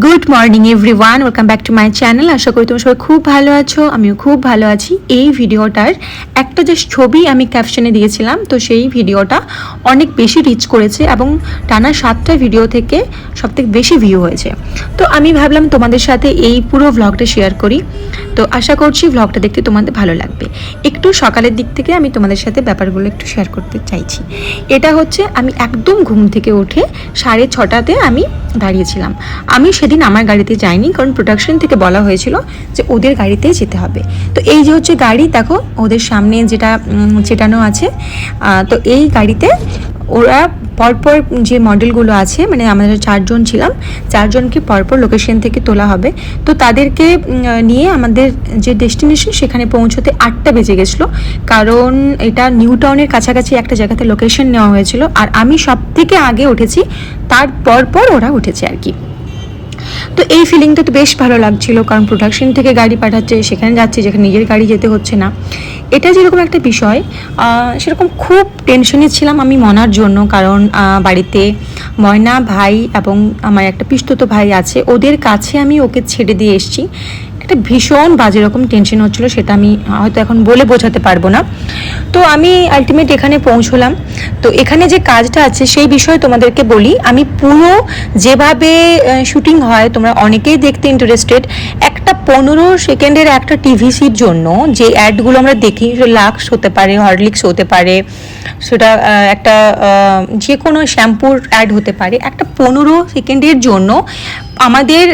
Good morning everyone, welcome back to my channel. আশা করি তোমরা সবাই খুব ভালো আছো, আমিও খুব ভালো আছি। এই ভিডিওটার একটা যে ছবি আমি ক্যাপশনে দিয়েছিলাম, তো সেই ভিডিওটা অনেক বেশি রিচ করেছে এবং টানা 7টা ভিডিও থেকে সবথেকে বেশি ভিউ হয়েছে। তো আমি ভাবলাম তোমাদের সাথে এই পুরো ভ্লগটা শেয়ার করি। তো আশা করছি ভ্লগটা দেখতে তোমাদের ভালো লাগবে। একটু সকালের দিক থেকে আমি তোমাদের সাথে ব্যাপারগুলো একটু শেয়ার করতে চাইছি। এটা হচ্ছে আমি একদম ঘুম থেকে উঠে 6:30টাতে আমি দাঁড়িয়েছিলাম। আমি সেদিন আমার গাড়িতে যাইনি, কারণ প্রোডাকশন থেকে বলা হয়েছিল যে ওদের গাড়িতেই যেতে হবে। তো এই যে হচ্ছে গাড়ি, দেখো ওদের সামনে যেটা চেটানো আছে। তো এই গাড়িতে ওরা পরপর যে মডেলগুলো আছে, মানে আমরা 4জন ছিলাম, 4জনকে পরপর লোকেশন থেকে তোলা হবে। তো তাদেরকে নিয়ে আমাদের যে ডেস্টিনেশন সেখানে পৌঁছতে 8টা বেজে গেছিলো, কারণ এটা নিউ টাউনের কাছাকাছি একটা জায়গাতে লোকেশন নেওয়া হয়েছিল। আর আমি সব থেকে আগে উঠেছি, তার পর ওরা উঠেছে আর কি। তো এই ফিলিংটা তো বেশ ভালো লাগছিল, কারণ প্রোডাকশন থেকে গাড়ি পাঠাচ্ছে, সেখানে যাচ্ছি যেখানে নিজের গাড়ি যেতে হচ্ছে না। এটা যেরকম একটা বিষয়, সেরকম খুব টেনশনে ছিলাম আমি মনার জন্য, কারণ বাড়িতে ময়না ভাই এবং আমার একটা পিস্তত ভাই আছে, ওদের কাছে আমি ওকে ছেড়ে দিয়ে এসেছি। একটা ভীষণ বাজে রকম টেনশন হচ্ছিলো, সেটা আমি হয়তো এখন বলে বোঝাতে পারবো না। তো আমি আলটিমেট এখানে পৌঁছলাম। তো এখানে যে কাজটা আছে সেই বিষয়ে তোমাদেরকে বলি। আমি পুরো যেভাবে শুটিং হয়, তোমরা অনেকেই দেখতে ইন্টারেস্টেড। একটা 15 সেকেন্ডের একটা টিভিসির জন্য যে অ্যাডগুলো আমরা দেখি, লাক্স হতে পারে, হরলিক্স হতে পারে, সেটা একটা যে কোনো শ্যাম্পুর অ্যাড হতে পারে, একটা 15 সেকেন্ডের জন্য আমাদের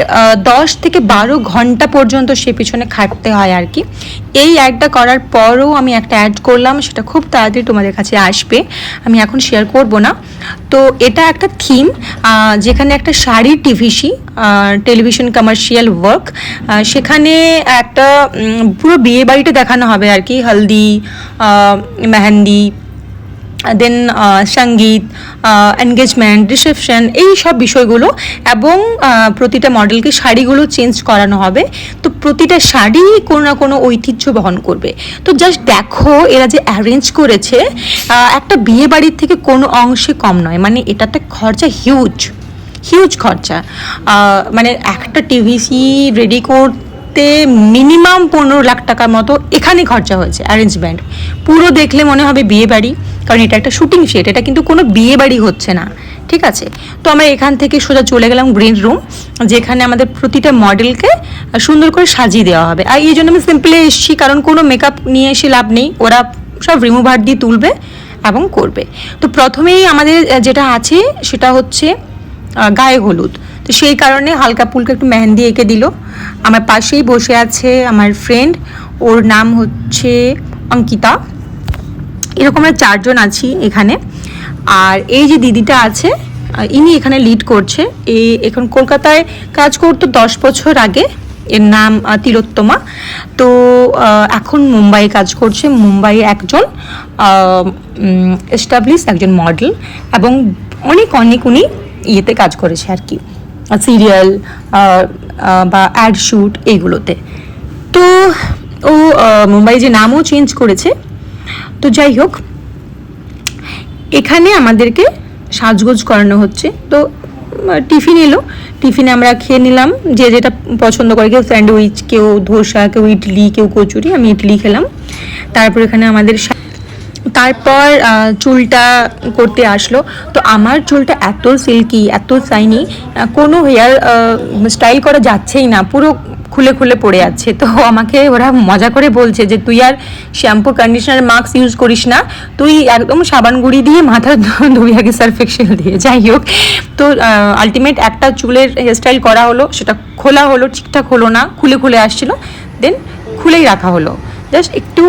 10 থেকে 12 ঘন্টা পর্যন্ত সে পিছনে খাটতে হয় আর কি। এই অ্যাডটা করার পরও আমি একটা অ্যাড করলাম, সেটা খুব তাড়াতাড়ি তোমাদের কাছে আসবে, আমি এখন শেয়ার করব না। তো এটা একটা থিম, যেখানে একটা শাড়ির টিভিসি, টেলিভিশন কমার্শিয়াল ওয়ার্ক, সেখানে একটা পুরো বিয়ে বাড়িটা দেখানো হবে আর কি। হলদি, মেহেন্দি, দেন সঙ্গীত, এনগেজমেন্ট, রিসেপশন, এই সব বিষয়গুলো। এবং প্রতিটা মডেলকে শাড়িগুলো চেঞ্জ করানো হবে। তো প্রতিটা শাড়ি কোনো না কোনো ঐতিহ্য বহন করবে। তো জাস্ট দেখো এরা যে অ্যারেঞ্জ করেছে, একটা বিয়ে বাড়ির থেকে কোনো অংশে কম নয়। মানে এটাতে খরচা হিউজ খরচা। মানে একটা টিভিসি রেডি করতে মিনিমাম 15 লাখ টাকার মতো এখানে খরচা হয়েছে। অ্যারেঞ্জমেন্ট পুরো দেখলে মনে হবে বিয়ে বাড়ি, কারণ এটা একটা শুটিং সেট, এটা কিন্তু কোনো বিয়ে বাড়ি হচ্ছে না, ঠিক আছে। তো আমরা এখান থেকে সোজা চলে গেলাম গ্রিন রুম, যেখানে আমাদের প্রতিটা মডেলকে সুন্দর করে সাজিয়ে দেওয়া হবে। আর এই জন্য আমি সিম্পলি এসেছি, কারণ কোনো মেকআপ নিয়ে এসে লাভ নেই, ওরা সব রিমুভার দিয়ে তুলবে এবং করবে। তো প্রথমেই আমাদের যেটা আছে সেটা হচ্ছে গায়ে হলুদ। তো সেই কারণে হালকা ফুলকা একটু মেহেন্দি এঁকে দিল। আমার পাশেই বসে আছে আমার ফ্রেন্ড, ওর নাম হচ্ছে অঙ্কিতা। এরকম আমরা 4জন আছি এখানে। আর এই যে দিদিটা আছে, ইনি এখানে লিড করছে। এখন কলকাতায় কাজ করতো 10 বছর আগে, এর নাম তিলোত্তমা। তো এখন মুম্বাইয়ে কাজ করছে। মুম্বাইয়ে একজন এস্টাবলিশ একজন মডেল, এবং অনেক উনি ইয়েতে কাজ করেছে আর কি, সিরিয়াল বা অ্যাড শ্যুট এইগুলোতে। তো ও মুম্বাই যে নামও চেঞ্জ করেছে। তো যাই হোক, এখানে আমাদেরকে সাজগোজ করানো হচ্ছে। তো টিফিন এলো, টিফিনে আমরা খেয়ে নিলাম, যে যেটা পছন্দ করে, কেউ স্যান্ডউইচ, কেউ ধোসা, কেউ ইডলি, কেউ কচুরি। আমি ইডলি খেলাম। তারপর এখানে আমাদের তারপর চুলটা করতে আসলো। তো আমার চুলটা এত সিল্কি, এত শাইনি, কোনো হেয়ার স্টাইল করা যাচ্ছেই না, পুরো খুলে খুলে পড়ে যাচ্ছে। তো আমাকে ওরা মজা করে বলছে যে তুই আর শ্যাম্পু, কন্ডিশনার, মাস্ক ইউজ করিস না, তুই একদম সাবান গুঁড়ি দিয়ে মাথা ধুবি আগে, সার্ফ এক্সেল দিয়ে। যাই হোক, তো আলটিমেট একটা চুলের হেয়ারস্টাইল করা হলো, সেটা খোলা হলো, ঠিকঠাক হলো না, খুলে খুলে আসছিলো, দেন খুলেই রাখা হলো। জাস্ট একটু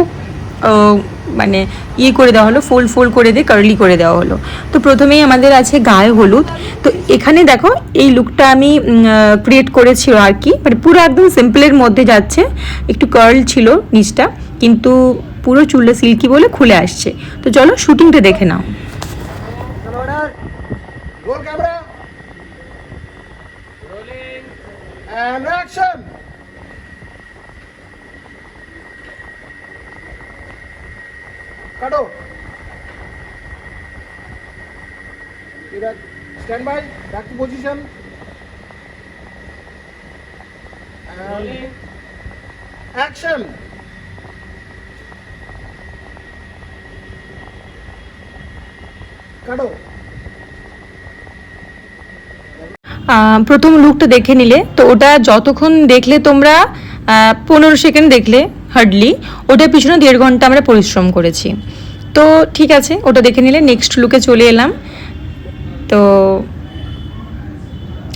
মানে ইয়ে করে দেওয়া হলো, ফুল করে দিয়ে কার্লি করে দেওয়া হলো। তো প্রথমেই আমাদের আছে গায়ে হলুদ। তো এখানে দেখো এই লুকটা আমি ক্রিয়েট করেছিল আর কি, মানে পুরো একদম সিম্পলের মধ্যে যাচ্ছে, একটু কার্ল ছিল নিচটা, কিন্তু পুরো চুলটা সিল্কি বলে খুলে আসছে। তো চলো শুটিংটা দেখে নাও। কাটো। Stand by. Back to position. And action. কাটো। প্রথম লুকটা দেখে নিলে তো ওটা যতক্ষণ দেখলে তোমরা 15 সেকেন্ড দেখলে হার্ডলি, ওটার পিছনে 1.5 ঘন্টা আমরা পরিশ্রম করেছি। তো ঠিক আছে, ওটা দেখে নিলে নেক্সট লুকে চলে এলাম। তো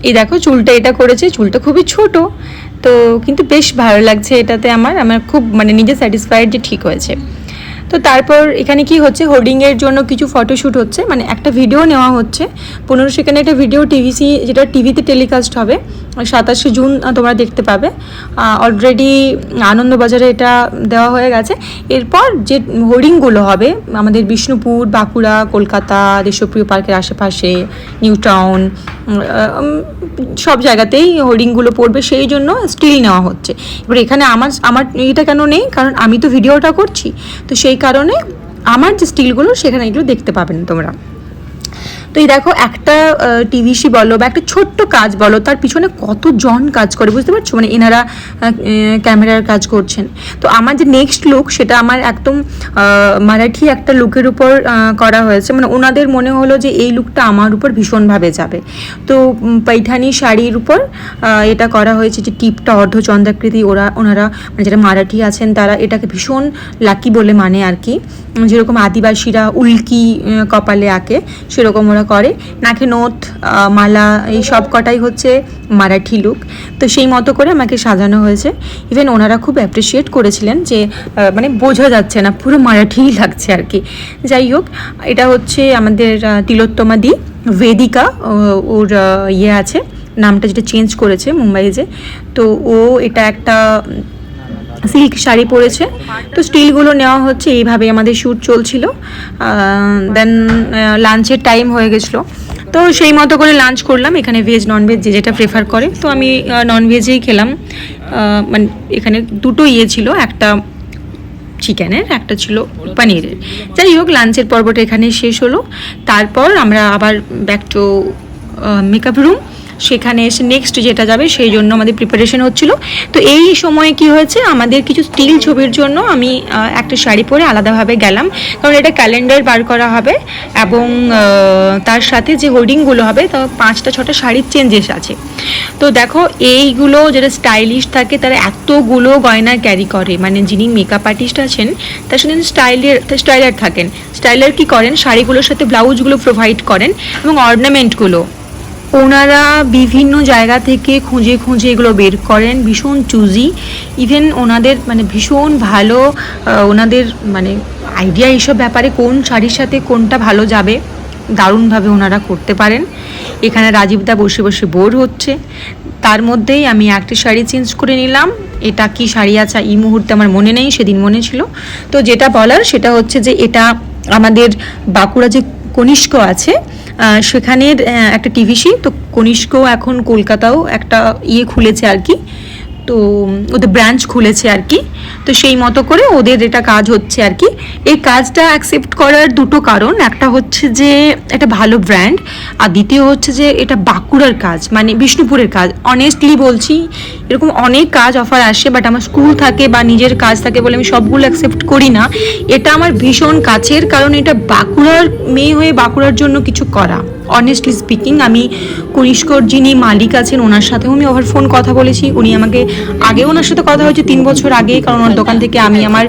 এই দেখো চুলটা এটা করেছে, চুলটা খুবই ছোট, তো কিন্তু বেশ ভালো লাগছে এটাতে। আমার খুব মানে নিজে স্যাটিসফাইড যে ঠিক হয়েছে। তো তারপর এখানে কি হচ্ছে, হোর্ডিংয়ের জন্য কিছু ফটোশ্যুট হচ্ছে, মানে একটা ভিডিও নেওয়া হচ্ছে 15 সেকেন্ডের একটা ভিডিও, টিভিসি যেটা টিভিতে টেলিকাস্ট হবে 27শে জুন তোমরা দেখতে পাবে। অলরেডি আনন্দবাজারে এটা দেওয়া হয়ে গেছে। এরপর যে হোর্ডিংগুলো হবে আমাদের বিষ্ণুপুর, বাঁকুড়া, কলকাতা, দেশপ্রিয় পার্কের আশেপাশে, নিউ টাউন, সব জায়গাতেই হোর্ডিংগুলো পড়বে, সেই জন্য স্টিল নেওয়া হচ্ছে। এবার এখানে আমার এটা কেন নেই, কারণ আমি তো ভিডিওটা করছি, তো সেই কারণে আমার যে স্টিলগুলো সেখানে এগুলো দেখতে পাবেন তোমরা। তো এই দেখো একটা টিভিসি বলো বা একটা ছোট্ট কাজ বলো, তার পিছনে কতজন কাজ করে বুঝতে পারছো, মানে এনারা ক্যামেরার কাজ করছেন। তো আমার যে নেক্সট লুক সেটা আমার একদম মারাঠি একটা লুকের উপর করা হয়েছে, মানে ওনাদের মনে হলো যে এই লুকটা আমার উপর ভীষণভাবে যাবে। তো पैठानी শাড়ির উপর এটা করা হয়েছে, যে টিপটা অর্ধচন্দ্রাকৃতি। ওনারা মানে যারা মারাঠি আছেন তারা এটাকে ভীষণ লাকি বলে মানে আর কি, যেরকম আদিবাসীরা উল্কি কপালে আঁকে সেরকম ওরা করে। নাকে নথ, মালা, এই সব কটাই হচ্ছে মারাঠি লুক। তো সেই মতো করে আমাকে সাজানো হয়েছে। ইভেন ওনারা খুব অ্যাপ্রিসিয়েট করেছিলেন যে মানে বোঝা যাচ্ছে না, পুরো মারাঠিই লাগছে আর কি। যাই হোক, এটা হচ্ছে আমাদের তিলোত্তমা দি, বেদিকা ওর ইয়ে আছে, নামটা যেটা চেঞ্জ করেছে মুম্বাইতে। তো ও এটা একটা সিল্ক শাড়ি পরেছে। তো স্টিলগুলো নেওয়া হচ্ছে, এইভাবে আমাদের শ্যুট চলছিল। দেন লাঞ্চের টাইম হয়ে গেছিলো, তো সেই মতো করে লাঞ্চ করলাম। এখানে ভেজ ননভেজ যে যেটা প্রেফার করে, তো আমি ননভেজেই খেলাম। মানে এখানে দুটো ইয়ে ছিল, একটা চিকেনের, একটা ছিল পনিরের। যাই হোক, লাঞ্চের পর্বটা এখানে শেষ হলো। তারপর আমরা আবার ব্যাক টু মেকআপ রুম। সেখানে এসে নেক্সট যেটা যাবে সেই জন্য আমাদের প্রিপারেশন হচ্ছিল। তো এই সময়ে কি হয়েছে, আমাদের কিছু স্টিল ছবির জন্য আমি একটা শাড়ি পরে আলাদাভাবে গেলাম, কারণ এটা ক্যালেন্ডার বার করা হবে এবং তার সাথে যে হোর্ডিংগুলো হবে তা 5-6টা শাড়ির চেঞ্জেস আছে। তো দেখো এইগুলো যারা স্টাইলিশ থাকে তারা এতগুলো গয়না ক্যারি করে, মানে যিনি মেকআপ আর্টিস্ট আছেন তার সাথে স্টাইলার থাকেন। স্টাইলার কি করেন, শাড়িগুলোর সাথে ব্লাউজগুলো প্রোভাইড করেন এবং অর্নামেন্টগুলো ওনারা বিভিন্ন জায়গা থেকে খুঁজে খুঁজে এগুলো বের করেন, ভীষণ চুজি। ইভেন ওনাদের মানে ভীষণ ভালো, ওনাদের মানে আইডিয়া এইসব ব্যাপারে, কোন শাড়ির সাথে কোনটা ভালো যাবে দারুণভাবে ওনারা করতে পারেন। এখানে রাজীবদা বসে বসে বোর হচ্ছে, তার মধ্যেই আমি একটা শাড়ি চেঞ্জ করে নিলাম। এটা কি শাড়ি আছে এই মুহূর্তে আমার মনে নেই, সেদিন মনে ছিল। তো যেটা বলার সেটা হচ্ছে যে এটা আমাদের বাঁকুড়া যে কনিষ্ক আছে সেখানের একটা টিভিসি। তো কনিষ্ক এখন কলকাতাও একটা ইয়ে খুলেছে আর কি, তো ওদের ব্রাঞ্চ খুলেছে আর কি। তো সেই মতো করে ওদের এটা কাজ হচ্ছে আর কি। এই কাজটা অ্যাকসেপ্ট করার দুটো কারণ, একটা হচ্ছে যে এটা ভালো ব্র্যান্ড, আর দ্বিতীয় হচ্ছে যে এটা বাঁকুড়ার কাজ, মানে বিষ্ণুপুরের কাজ। অনেস্টলি বলছি, এরকম অনেক কাজ অফার আসে, বাট আমার স্কুল থাকে বা নিজের কাজ থাকে বলে আমি সবগুলো অ্যাকসেপ্ট করি না। এটা আমার ভীষণ কাছের, কারণ এটা বাঁকুড়ার মেয়ে হয়ে বাঁকুড়ার জন্য কিছু করা। অনেস্টলি স্পিকিং, আমি কনিষ্কর যিনি মালিক আছেন ওনার সাথেও আমি ওভার ফোন কথা বলেছি। উনি আমাকে আগে, ওনার সাথে কথা হয়েছে 3 বছর আগে, কারণ ওনার দোকান থেকে আমি আমার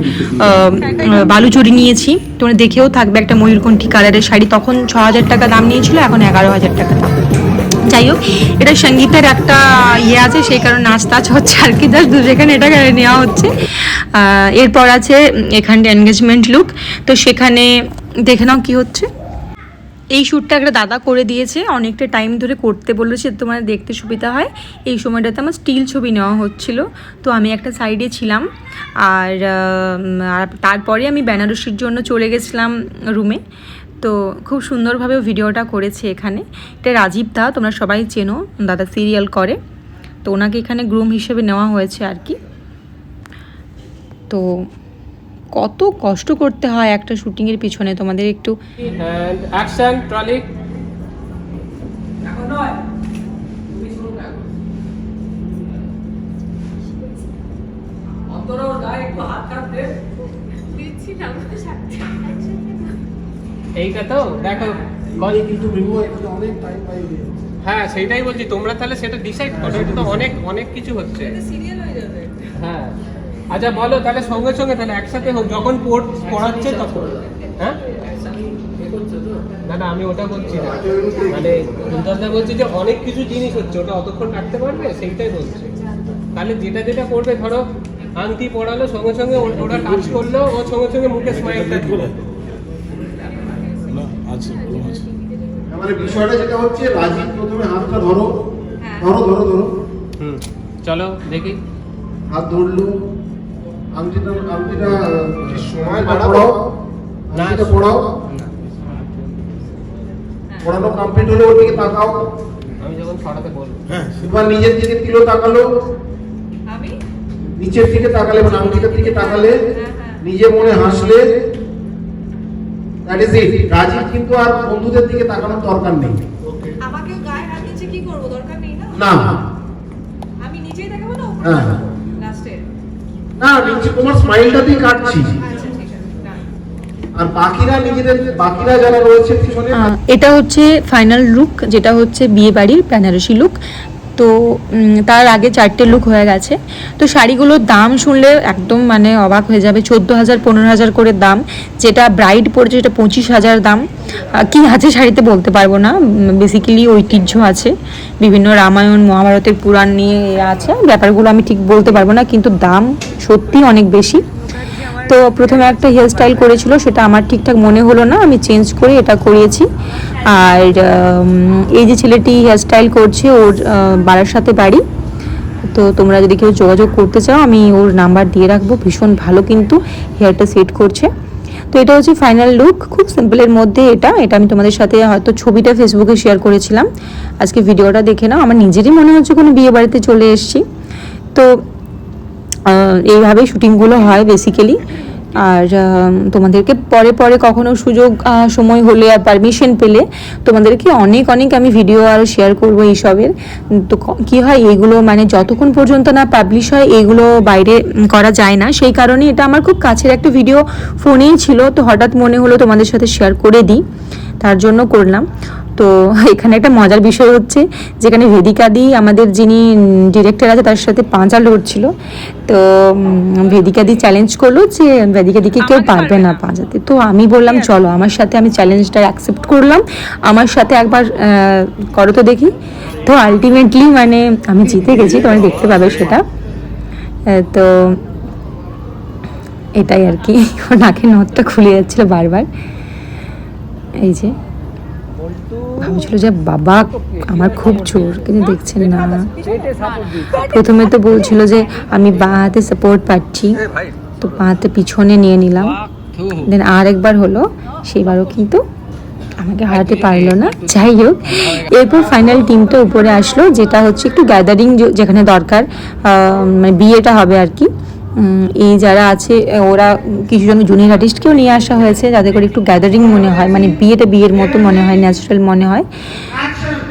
বালুচুরি নিয়েছি। তো উনি দেখেও থাকবে একটা ময়ূরকণ্ঠী কালারের শাড়ি, তখন 6,000 টাকা দাম নিয়েছিল, এখন 11,000 টাকা দাম। যাই হোক, এটা সঙ্গীতের একটা ইয়ে আছে, সেই কারণে নাচ টাচ হচ্ছে আর কি, জাস্ট যেখানে এটা নেওয়া হচ্ছে। এরপর আছে এখানটা এনগেজমেন্ট লুক, তো সেখানে দেখে নাও কি হচ্ছে। এই শ্যুটটা একটা দাদা করে দিয়েছে, অনেকটা টাইম ধরে করতে বলেছে, তোমার দেখতে সুবিধা হয়। এই সময়টাতে আমার স্টিল ছবি নেওয়া হচ্ছিল, তো আমি একটা সাইডে ছিলাম। আর তারপরে আমি বেনারসির জন্য চলে গেছিলাম রুমে। তো খুব সুন্দরভাবে ভিডিওটা করেছে এখানে। এটা রাজীব দা, তোমরা সবাই চেনো, দাদা সিরিয়াল করে, তো ওনাকে এখানে গ্রুম হিসেবে নেওয়া হয়েছে আর কি। তো কত কষ্ট করতে হয় একটা শুটিংয়ের পিছনে, তোমাদের একটু অ্যাকশন ট্রলি এইটা তো দেখো কিন্তু বিভু এটা অনেক টাইম পাই হ্যাঁ সেইটাই বলছি তোমরা তাহলে সেটা ডিসাইড করো এটা তো অনেক অনেক কিছু হচ্ছে হ্যাঁ আচ্ছা বলো তাহলে সঙ্গে সঙ্গে তাহলে একসাথে হোক যখন পড়াচ্ছে তখন হ্যাঁ না না আমি ওটা বলছি না মানে দুর্দাদা বলছি যে অনেক কিছু জিনিস হচ্ছে ওটা অতক্ষণ রাখতে পারবে সেইটাই বলছে তাহলে যেটা যেটা করবে ধরো আংটি পড়ালো সঙ্গে সঙ্গে ওটা টাচ করলো ও সঙ্গে সঙ্গে মুখে স্মাইলটা দিল মানে বিষয়টা যেটা হচ্ছে রাজীব প্রথমে হাতটা ধরো ধরো ধরো ধরো চলো দেখি হাত ধরলো আংটিটা সময় পড়াও না আংটিটা পড়াও পড়ানো কমপ্লিট হলে ওর দিকে তাকাও আমি যখন ছড়াতে বলবো এবার নিজের দিকে তিলো তাকালো আমি নিচের দিকে তাকালে মানে আংটিটার দিকে তাকালে নিজে মনে হাসলে দ্যাট ইজ ইট রাজীব কিন্তু আর বন্ধুদের দিকে তাকানোর দরকার নেই আমাকে গায়ে হাত দিচ্ছে কি করব দরকার নেই না না আমি নিজেই দেখাবো না হ্যাঁ লাস্টে না নিচে তোমার স্মাইলটাতেই কাটছি আচ্ছা ঠিক আছে done। আর বাকিরা যারা রয়েছে পিছনে এটা হচ্ছে ফাইনাল লুক যেটা হচ্ছে বিয়ে বাড়ির বেনারসি লুক তো তার আগে 4টে লুক হয়ে গেছে তো শাড়িগুলোর দাম শুনলে একদম মানে অবাক হয়ে যাবে 14,000 15,000 করে দাম যেটা ব্রাইড পড়ছে সেটা 25,000 দাম কি আছে শাড়িতে বলতে পারবো না বেসিক্যালি ঐতিহ্য আছে বিভিন্ন রামায়ণ মহাভারতের পুরাণ নিয়ে আছে ব্যাপারগুলো আমি ঠিক বলতে পারবো না কিন্তু দাম সত্যি অনেক বেশি তো প্রথমে একটা হেয়ার স্টাইল করেছিল সেটা আমার ঠিকঠাক মনে হলো না আমি চেঞ্জ করে এটা করিয়েছি আর এই যে ছেলেটি হেয়ার স্টাইল করছে ওর বারাসাতে বাড়ি তো তোমরা যদি কেউ যোগাযোগ করতে চাও আমি ওর নাম্বার দিয়ে রাখবো ভীষণ ভালো কিন্তু হেয়ারটা সেট করছে তো এটা হচ্ছে ফাইনাল লুক খুব সিম্পলের মধ্যে এটা আমি তোমাদের সাথে হয়তো ছবিটা ফেসবুকে শেয়ার করেছিলাম আজকে ভিডিওটা দেখে নাও আমার নিজেরই মনে হচ্ছে কোনো বিয়ে বাড়িতে চলে এসেছি তো এইভাবেই শুটিংগুলো হয় বেসিক্যালি আর তোমাদেরকে পরে পরে কখনো সুযোগ সময় হলে আর পারমিশন পেলে তোমাদেরকে অনেক অনেক আমি ভিডিও আরও শেয়ার করবো এইসবের তো কী হয় এইগুলো মানে যতক্ষণ পর্যন্ত না পাবলিশ হয় এইগুলো বাইরে করা যায় না সেই কারণে এটা আমার খুব কাছের একটা ভিডিও ফোনেই ছিল তো হঠাৎ মনে হলো তোমাদের সাথে শেয়ার করে দিই তার জন্য করলাম তো এখানে একটা মজার বিষয় হচ্ছে যেখানে ভেদিকাদি আমাদের যিনি ডিরেক্টর আছে তার সাথে পাঁচা লড়ছিল তো ভেদিকাদি চ্যালেঞ্জ করলো যে ভেদিকাদিকে কেউ পারবে না পাঁচাতে তো আমি বললাম চলো আমার সাথে আমি চ্যালেঞ্জটা অ্যাকসেপ্ট করলাম আমার সাথে একবার করো তো দেখি তো আলটিমেটলি মানে আমি জিতে গেছি তোমরা দেখতে পাবে সেটা তো এটাই আর কি নাকে নথটা খুলে যাচ্ছিল বারবার এই যে ভাবছিল যে বাবা আমার খুব জোর কিন্তু দেখছেন না প্রথমে তো বলছিল যে আমি বাঁ হাতে সাপোর্ট পাচ্ছি তো বাঁ হাতে পিছনে নিয়ে নিলাম দেন আর একবার হলো সেইবারও কিন্তু আমাকে হারাতে পারলো না যাই হোক এরপর ফাইনাল টিমটা উপরে আসলো যেটা হচ্ছে একটু গ্যাদারিং যেখানে দরকার মানে বিয়েটা হবে আর কি এই যারা আছে ওরা কিছুজন জুনিয়র আর্টিস্টকেও নিয়ে আসা হয়েছে যাতে করে একটু গ্যাদারিং মনে হয় মানে বিয়ের মতো মনে হয় ন্যাচারাল মনে হয়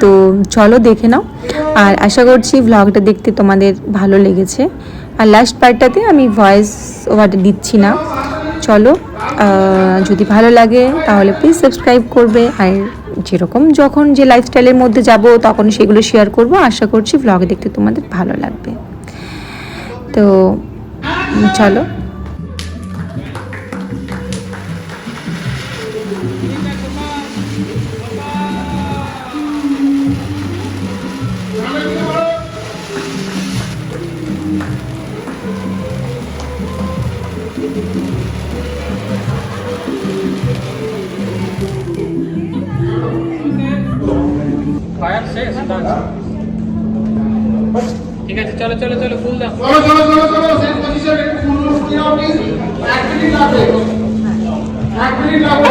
তো চলো দেখে নাও আর আশা করছি ভ্লগটা দেখতে তোমাদের ভালো লেগেছে আর লাস্ট পার্টটাতে আমি ভয়েস ওভার দিচ্ছি না চলো যদি ভালো লাগে তাহলে প্লিজ সাবস্ক্রাইব করবে আর যেরকম যখন যে লাইফস্টাইলের মধ্যে যাব তখন সেগুলো শেয়ার করব আশা করছি ভ্লগ দেখতে তোমাদের ভালো লাগবে তো চলো ফায়ার শেষ ঠিক আছে চলো চলো চলো ফুল দাও চলো সেম পজিশন একটু ফুল কি নাও প্লিজ 1 মিনিট লাগবে 1 মিনিট লাগবে